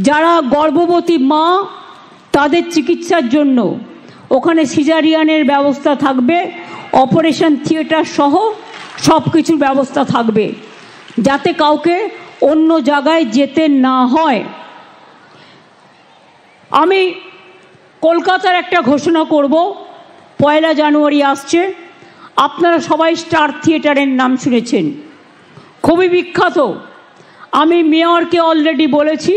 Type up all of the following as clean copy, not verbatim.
যারা গর্ভবতী মা তাদের চিকিৎসার জন্য ওখানে সিজারিয়ানের ব্যবস্থা থাকবে, অপারেশন থিয়েটার সহ সব কিছুর ব্যবস্থা থাকবে, যাতে কাউকে অন্য জায়গায় যেতে না হয়। আমি কলকাতার একটা ঘোষণা করব, 1 জানুয়ারি আসছে। আপনারা সবাই স্টার থিয়েটারের নাম শুনেছেন, খুবই বিখ্যাত। আমি মেয়রকে অলরেডি বলেছি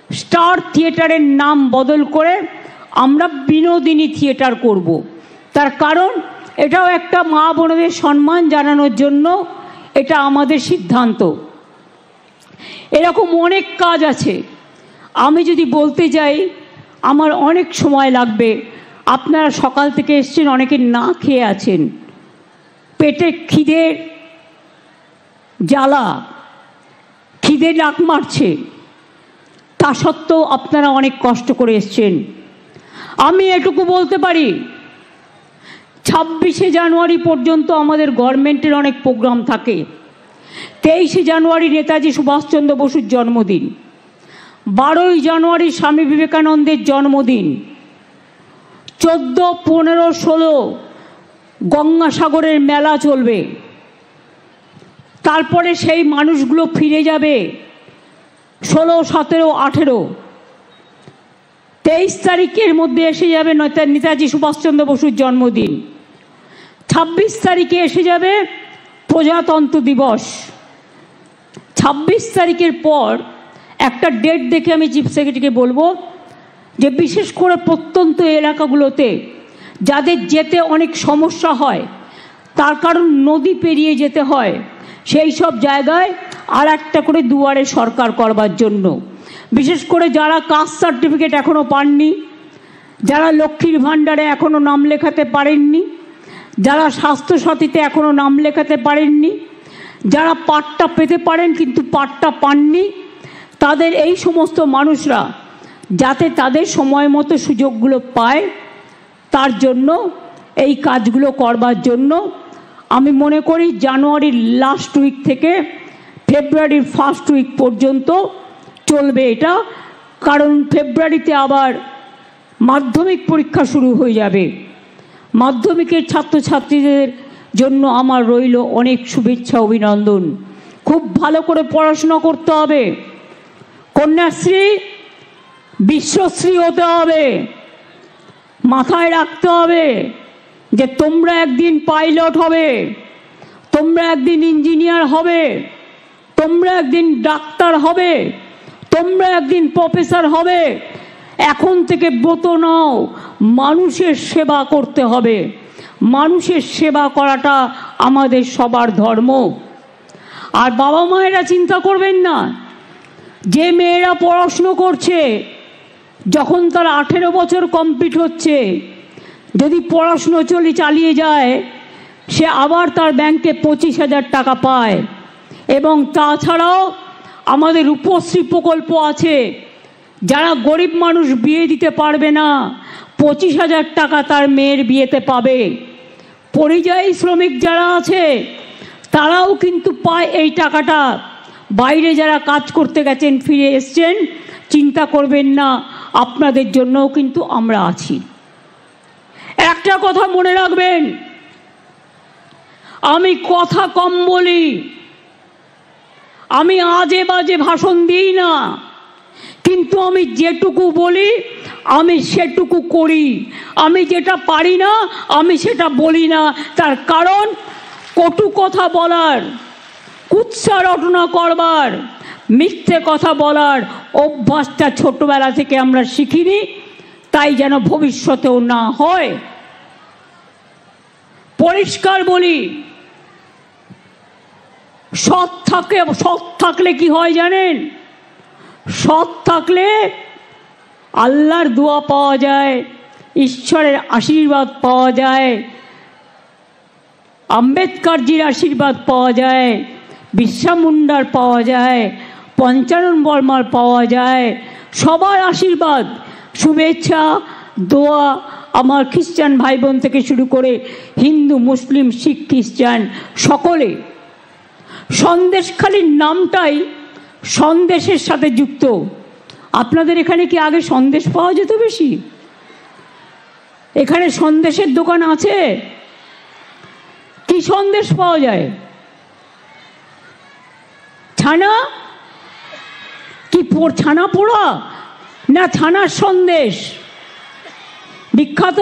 স্টার থিয়েটারের নাম বদল করে আমরা বিনোদিনী থিয়েটার করব। তার কারণ এটাও একটা মা বোনদের সম্মান জানানোর জন্য এটা আমাদের সিদ্ধান্ত। এরকম অনেক কাজ আছে, আমি যদি বলতে যাই আমার অনেক সময় লাগবে। আপনারা সকাল থেকে এসছেন, অনেকে না খেয়ে আছেন, পেটে খিদের জ্বালা, খিদে ডাক মারছে, তা সত্ত্বেও আপনারা অনেক কষ্ট করে এসছেন। আমি এটুকু বলতে পারি 26শে জানুয়ারি পর্যন্ত আমাদের গভর্নমেন্টের অনেক প্রোগ্রাম থাকে। 23শে জানুয়ারি নেতাজি সুভাষচন্দ্র বসুর জন্মদিন, 12ই জানুয়ারি স্বামী বিবেকানন্দের জন্মদিন, 14, 15, 16 গঙ্গাসাগরের মেলা চলবে। তারপরে সেই মানুষগুলো ফিরে যাবে 16, 17, 18, 23 তারিখের মধ্যে এসে যাবে নেতাজি সুভাষচন্দ্র বসুর জন্মদিন। 26 তারিখে এসে যাবে প্রজাতন্ত্র দিবস। 26 তারিখের পর একটা ডেট দেখে আমি চিফ সেক্রেটারিকে বলবো যে বিশেষ করে প্রত্যন্ত এলাকাগুলোতে যাদের যেতে অনেক সমস্যা হয়, তার কারণ নদী পেরিয়ে যেতে হয়, সেই সব জায়গায় আর একটা করে দুয়ারে সরকার করবার জন্য, বিশেষ করে যারা কাস্ট সার্টিফিকেট এখনও পাননি, যারা লক্ষ্মীর ভাণ্ডারে এখনও নাম লেখাতে পারেননি, যারা স্বাস্থ্যসাথীতে এখনও নাম লেখাতে পারেননি, যারা পাট্টা পেতে পারেন কিন্তু পাট্টা পাননি, তাদের এই সমস্ত মানুষরা যাতে তাদের সময় মতো সুযোগগুলো পায়, তার জন্য এই কাজগুলো করবার জন্য আমি মনে করি জানুয়ারির লাস্ট উইক থেকে ফেব্রুয়ারির ফার্স্ট উইক পর্যন্ত চলবে এটা। কারণ ফেব্রুয়ারিতে আবার মাধ্যমিক পরীক্ষা শুরু হয়ে যাবে। মাধ্যমিকের ছাত্রছাত্রীদের জন্য আমার রইল অনেক শুভেচ্ছা, অভিনন্দন। খুব ভালো করে পড়াশোনা করতে হবে, কন্যাশ্রী বিশ্বশ্রী হতে হবে, মাথায় রাখতে হবে যে তোমরা একদিন পাইলট হবে, তোমরা একদিন ইঞ্জিনিয়ার হবে, তোমরা একদিন ডাক্তার হবে, তোমরা একদিন প্রফেসর হবে। এখন থেকে ব্রত নাও, মানুষের সেবা করতে হবে। মানুষের সেবা করাটা আমাদের সবার ধর্ম। আর বাবা মায়েরা চিন্তা করবেন না, যে মেয়েরা পড়াশুনো করছে, যখন তার 18 বছর কমপ্লিট হচ্ছে, যদি পড়াশুনো চালিয়ে যায়, সে আবার তার ব্যাংকে 25,000 টাকা পায়। এবং তাছাড়াও আমাদের রূপশ্রী প্রকল্প আছে, যারা গরিব মানুষ বিয়ে দিতে পারবে না 25,000 টাকা তার মেয়ের বিয়েতে পাবে। পরিযায়ী শ্রমিক যারা আছে তারাও কিন্তু পায় এই টাকাটা। বাইরে যারা কাজ করতে গেছেন, ফিরে এসছেন, চিন্তা করবেন না, আপনাদের জন্যও কিন্তু আমরা আছি। একটা কথা মনে রাখবেন, আমি কথা কম বলি, আমি আজে বাজে ভাষণ দিই না, কিন্তু আমি যেটুকু বলি আমি সেটুকু করি। আমি যেটা পারি না আমি সেটা বলি না। তার কারণ কটু কথা বলার, কুৎসা রটনা করবার, মিথ্যে কথা বলার অভ্যাসটা ছোটবেলা থেকে আমরা শিখিনি, তাই যেন ভবিষ্যতেও না হয়। পরিষ্কার বলি, সৎ থাকলে কি হয় জানেন? সৎ থাকলে আল্লাহর দোয়া পাওয়া যায়, ঈশ্বরের আশীর্বাদ পাওয়া যায়, আম্বেদকরজির আশীর্বাদ পাওয়া যায়, বিরসা মুন্ডার পাওয়া যায়, পঞ্চানন বর্মার পাওয়া যায়, সবার আশীর্বাদ, শুভেচ্ছা, দোয়া, আমার খ্রিস্টান ভাই বোন থেকে শুরু করে হিন্দু, মুসলিম, শিখ, খ্রিস্টান সকলে। সন্দেশখালির নামটাই সন্দেশের সাথে যুক্ত। আপনাদের এখানে কি আগে সন্দেশ পাওয়া যেত বেশি? এখানে সন্দেশের দোকান আছে? কি সন্দেশ পাওয়া যায়? ছানা? কি ছানা পোড়া না ছানার সন্দেশ? বিখ্যাত।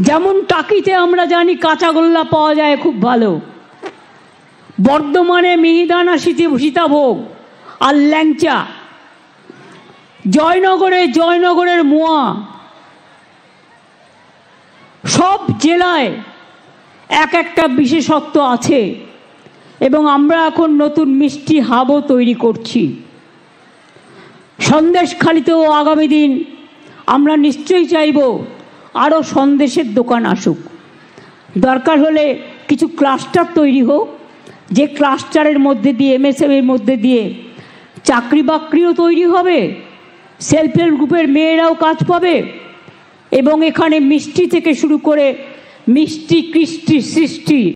যেমন টাকিতে আমরা জানি কাঁচাগোল্লা পাওয়া যায় খুব ভালো, বর্ধমানে মিহিদানা সীতাভোগ আর ল্যাংচা, জয়নগরের মোয়া, সব জেলায় এক একটা বিশেষত্ব আছে এবং আমরা এখন নতুন মিষ্টি হাবও তৈরি করছি। সন্দেশখালিতেও আগামী দিন আমরা নিশ্চয়ই চাইব আরও সন্দেশের দোকান আসুক। দরকার হলে কিছু ক্লাস্টার তৈরি হোক, যে ক্লাস্টারের মধ্যে দিয়ে এমএসএমইর মধ্যে দিয়ে চাকরি বাকরিও তৈরি হবে, সেলফ হেল্প গ্রুপের মেয়েরাও কাজ পাবে এবং এখানে মিষ্টি থেকে শুরু করে মিষ্টি কৃষ্টি সৃষ্টি